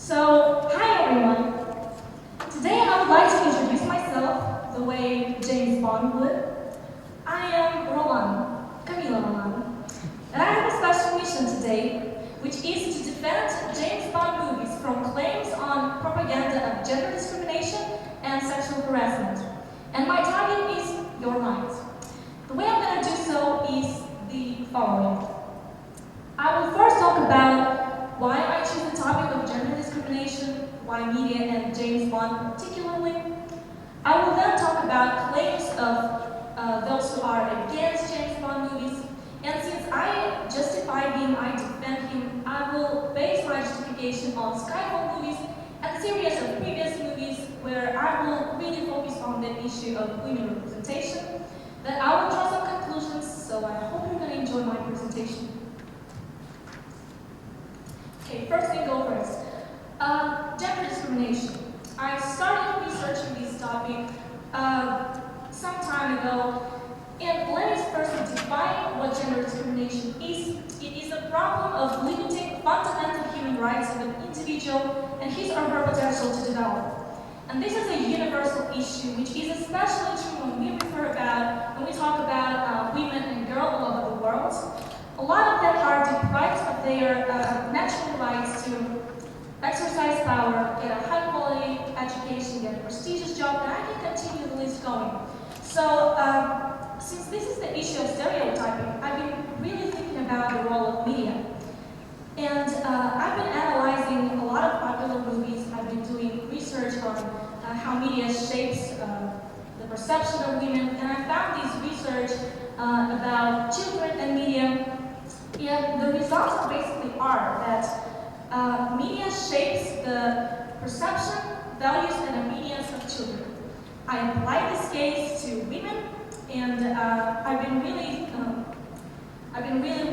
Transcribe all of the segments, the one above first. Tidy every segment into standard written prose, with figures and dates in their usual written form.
Hi everyone. Today I would like to introduce myself the way James Bond would. I am Rollan, Kamila Rollan, and I have a special mission today, which is to defend James Bond movies from claims on propaganda of gender discrimination and sexual harassment. And my target is your minds. The way I'm going to do so is the following. I will first talk about why I choose the topic of gender discrimination, why media and James Bond particularly. I will then talk about claims of those who are against James Bond movies, and since I justify him, I defend him, I will base my justification on Skyfall movies and a series of previous movies where I will really focus on the issue of women representation. Then I will draw some conclusions, so I hope you're going to enjoy my presentation. Okay, first thing go first. Gender discrimination. I started researching this topic some time ago, and let me first define what gender discrimination is. It is a problem of limiting fundamental human rights of an individual and his or her potential to develop. And this is a universal issue, which is especially true when we talk about women and girls all over the world. A lot of them are deprived of their natural rights to exercise power, get a high-quality education, get a prestigious job, and I can continue the list going. So, since this is the issue of stereotyping, I've been really thinking about the role of media. And I've been analyzing a lot of popular movies. I've been doing research on how media shapes the perception of women, and I found this research about children and media. And the results basically are that media shapes the perception, values, and opinions of children. I apply this case to women, and I've been really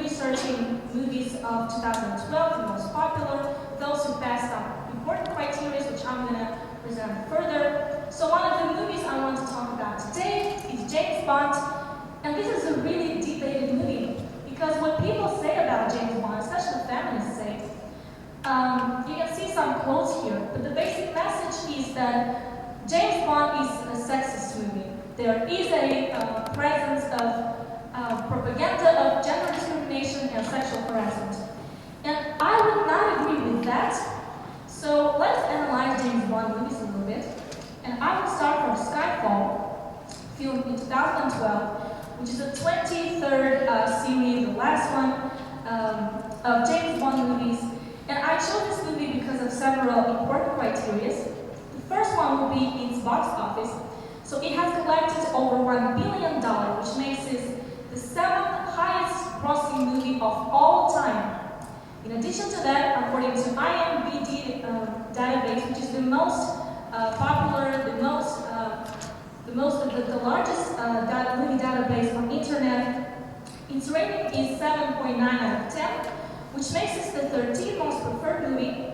researching movies of 2012, the most popular, those who passed some important criteria, which I'm going to present further. So one of the movies I want to talk about today is James Bond, and this is a really debated movie. Because what people say about James Bond, especially feminists say, you can see some quotes here, but the basic message is that James Bond is a sexist movie. There is a presence of propaganda of gender discrimination and sexual harassment. And I would not agree with that. So let's analyze James Bond movies a little bit. And I will start from Skyfall, filmed in 2012, which is the 23rd series, the last one of James Bond movies. And I chose this movie because of several important criteria. The first one will be its box office. So it has collected over $1 billion, which makes it the 7th highest grossing movie of all time. In addition to that, according to IMDb database, which is the most popular, the largest movie database on internet, its rating is 7.9 out of 10, which makes it the 13th most preferred movie.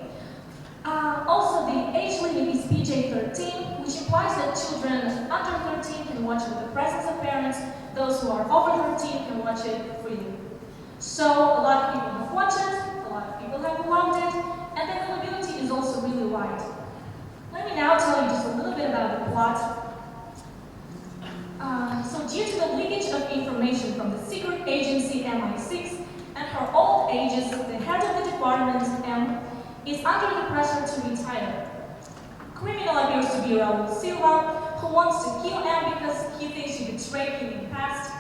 Also, the age limit is PG-13, which implies that children under 13 can watch it with the presence of parents. Those who are over 13 can watch it freely. So, a lot of people have watched it, a lot of people have loved it, and the availability is also really wide. Let me now tell you just a little bit about the plot. So due to the leakage of information from the secret agency MI6 and her old ages, the head of the department, M, is under the pressure to retire. Criminal appears to be Raul Silva, who wants to kill M because he thinks she betrayed him in the past.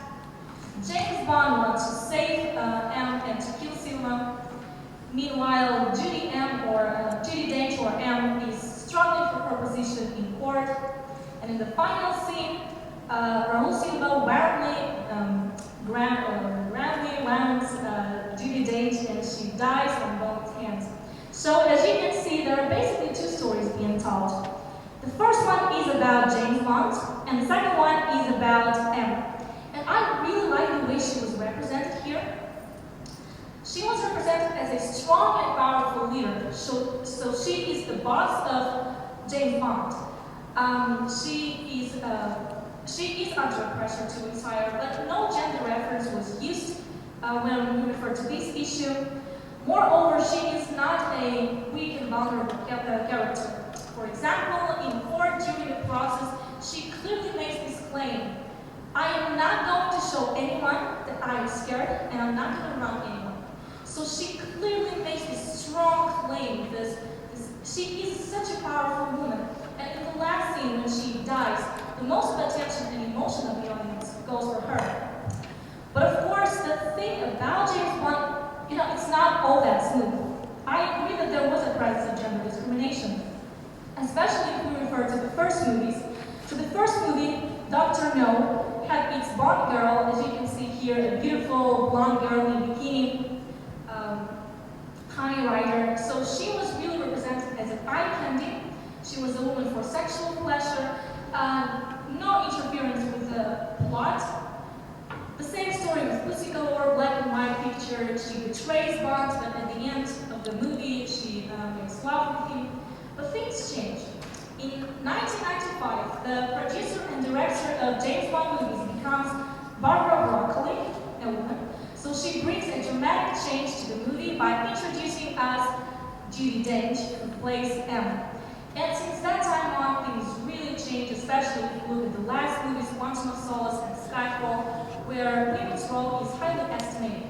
James Bond wants to save M and to kill Silva. Meanwhile, Judy Dench, or M, is struggling for her position in court. And in the final scene, Raul Silva grandly lands Judy Dench, and she dies on both hands. So as you can see, there are basically two stories being told. The first one is about James Bond, and the second one is about M. And I really like the way she was represented here. She was represented as a strong and powerful leader. So she is the boss of James Bond. She is under pressure to retire, but no gender reference was used when we refer to this issue. Moreover, she is not a weak and vulnerable character. For example, in court during the process, she clearly makes this claim: I am not going to show anyone that I am scared, and I'm not going to run anyone. So she clearly makes this strong claim. She is such a powerful woman. And in the last scene, when she dies, the most of attention and emotion of the audience goes for her. But of course, the thing about James Bond, it's not all that smooth. I agree that there was a presence of gender discrimination, especially if we refer to the first movies. So the first movie, Dr. No, had its Bond girl, as you can see here, a beautiful blonde girl in a bikini, Honey Rider. So she was really represented as an eye candy. She was a woman for sexual pleasure, no interference with the plot. The same story with Pussy Galore, black and white picture. She betrays Bond, but at the end of the movie, she makes love with him. But things change. In 1995, the producer and director of James Bond movies becomes Barbara Broccoli, a woman. So she brings a dramatic change to the movie by introducing us Judi Dench, who plays M. And since that time on, things really changed, especially if you look at the last movies, Quantum of Solace and Skyfall, where women's role is highly estimated.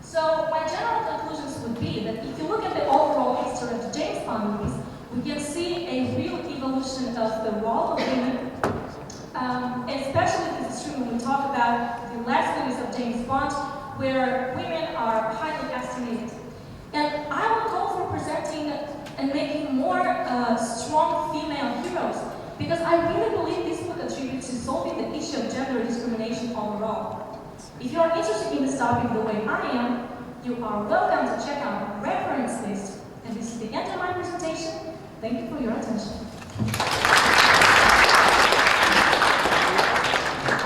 So my general conclusions would be that if you look at the overall history of the James Bond movies, we can see a real evolution of the role of women, especially this is true when we talk about the last movies of James Bond, where women are highly estimated. And I would go for presenting and making more strong female heroes, because I really believe this would contribute to solving the issue of gender discrimination overall. If you are interested in this topic the way I am, you are welcome to check out my reference list. And this is the end of my presentation. Thank you for your attention.